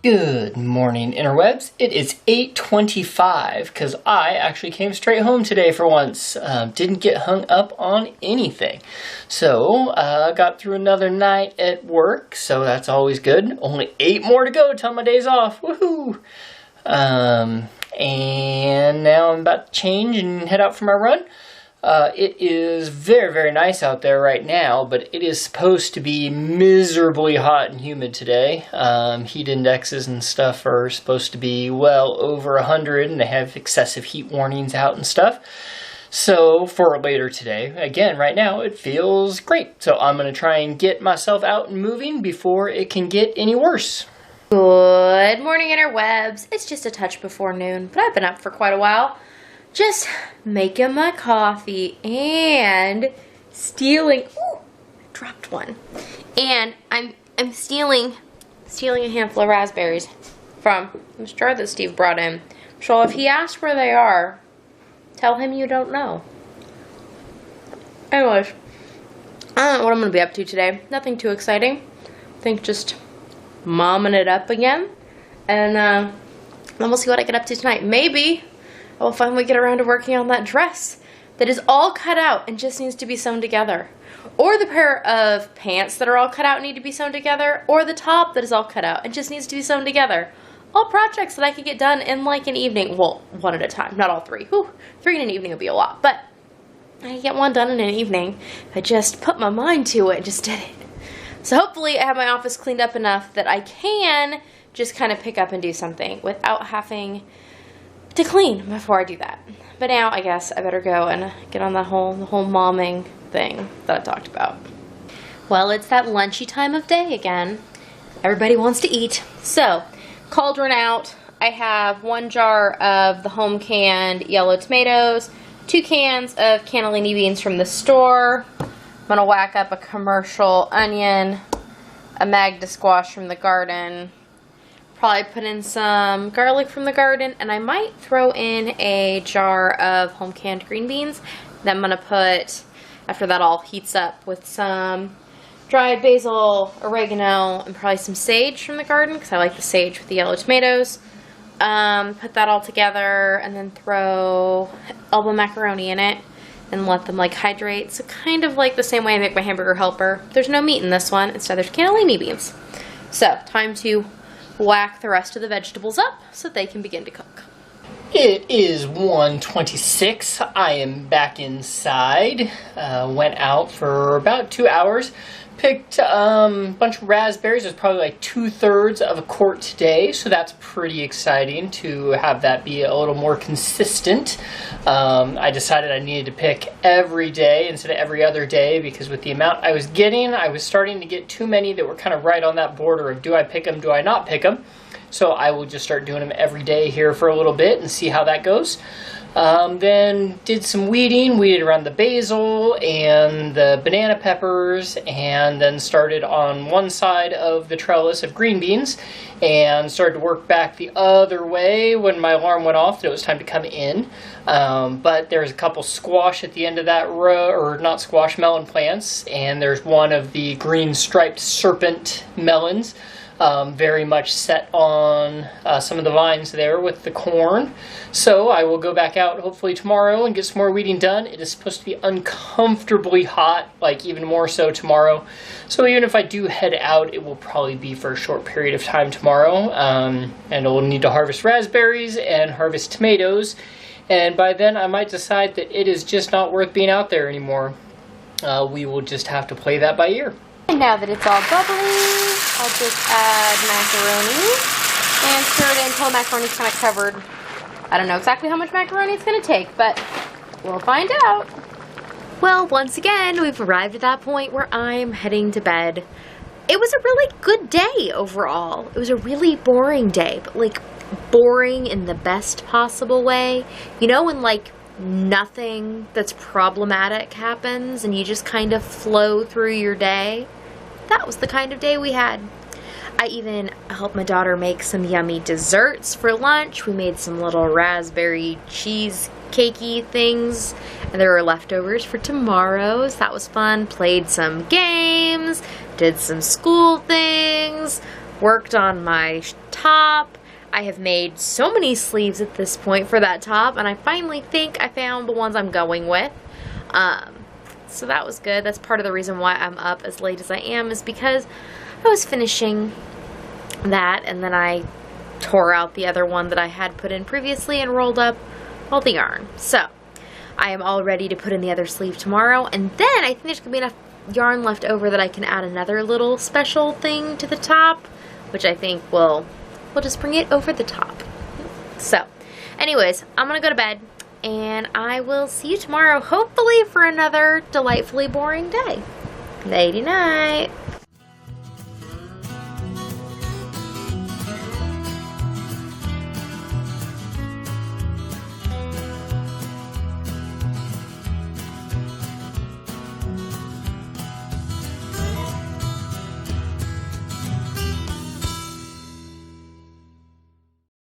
Good morning, Interwebs. It is 8:25 because I actually came straight home today for once. Didn't get hung up on anything. So, got through another night at work, so that's always good. Only 8 more to go till my day's off. Woohoo! And now I'm about to change and head out for my run. It is very, very nice out there right now, but it is supposed to be miserably hot and humid today. Heat indexes and stuff are supposed to be well over 100, and they have excessive heat warnings out and stuff. So for later today, again, right now, it feels great. So I'm going to try and get myself out and moving before it can get any worse. Good morning, Interwebs. It's just a touch before noon, but I've been up for quite a while. Just making my coffee and stealing. Ooh, I dropped one. And I'm stealing a handful of raspberries from this jar that Steve brought in. So if he asks where they are, tell him you don't know. Anyways, I don't know what I'm gonna be up to today. Nothing too exciting. I think just momming it up again, and then we'll see what I get up to tonight. Maybe I'll finally get around to working on that dress that is all cut out and just needs to be sewn together. Or the pair of pants that are all cut out and need to be sewn together. Or the top that is all cut out and just needs to be sewn together. All projects that I could get done in like an evening. Well, one at a time, not all three. Whew, 3 in an evening would be a lot. But I could get one done in an evening if I just put my mind to it and just did it. So hopefully I have my office cleaned up enough that I can just kind of pick up and do something without having to clean before I do that. But now I guess I better go and get on the whole momming thing that I talked about. Well, it's that lunchy time of day again. Everybody wants to eat. So, cauldron out. I have 1 jar of the home canned yellow tomatoes, 2 cans of cannellini beans from the store. I'm gonna whack up a commercial onion, a Magda squash from the garden. Probably put in some garlic from the garden, and I might throw in a jar of home canned green beans that I'm going to put, after that all heats up, with some dried basil, oregano, and probably some sage from the garden, because I like the sage with the yellow tomatoes. Put that all together, and then throw elbow macaroni in it, and let them like hydrate. So kind of like the same way I make my hamburger helper. There's no meat in this one, instead there's cannellini beans. So, time to whack the rest of the vegetables up so they can begin to cook. It is 1:26. I am back inside. Went out for about 2 hours. Picked a bunch of raspberries. There's probably like 2/3 of a quart today, so that's pretty exciting to have that be a little more consistent. I decided I needed to pick every day instead of every other day, because with the amount I was getting, I was starting to get too many that were kind of right on that border of do I pick them, do I not pick them. So I will just start doing them every day here for a little bit and see how that goes. Then did some weeded around the basil and the banana peppers, and then started on one side of the trellis of green beans and started to work back the other way when my alarm went off that it was time to come in. But there's a couple squash at the end of that row, or not squash, melon plants, and there's one of the green striped serpent melons. Very much set on some of the vines there with the corn. So I will go back out hopefully tomorrow and get some more weeding done. It is supposed to be uncomfortably hot, like even more so tomorrow. So even if I do head out, it will probably be for a short period of time tomorrow. And I'll need to harvest raspberries and harvest tomatoes. And by then I might decide that it is just not worth being out there anymore. We will just have to play that by ear. And now that it's all bubbly, I'll just add macaroni and stir it until the macaroni's kind of covered. I don't know exactly how much macaroni it's going to take, but we'll find out. Well, once again, we've arrived at that point where I'm heading to bed. It was a really good day overall. It was a really boring day, but like boring in the best possible way. You know, when like nothing that's problematic happens and you just kind of flow through your day. That was the kind of day we had. I even helped my daughter make some yummy desserts for lunch. We made some little raspberry cheesecakey things, and there were leftovers for tomorrow, so that was fun. Played some games, did some school things, worked on my top. I have made so many sleeves at this point for that top, and I finally think I found the ones I'm going with. So that was good. That's part of the reason why I'm up as late as I am, is because I was finishing that, and then I tore out the other one that I had put in previously and rolled up all the yarn. So I am all ready to put in the other sleeve tomorrow, and then I think there's going to be enough yarn left over that I can add another little special thing to the top, which I think will just bring it over the top. So anyways, I'm going to go to bed, and I will see you tomorrow, hopefully for another delightfully boring day. Nighty night.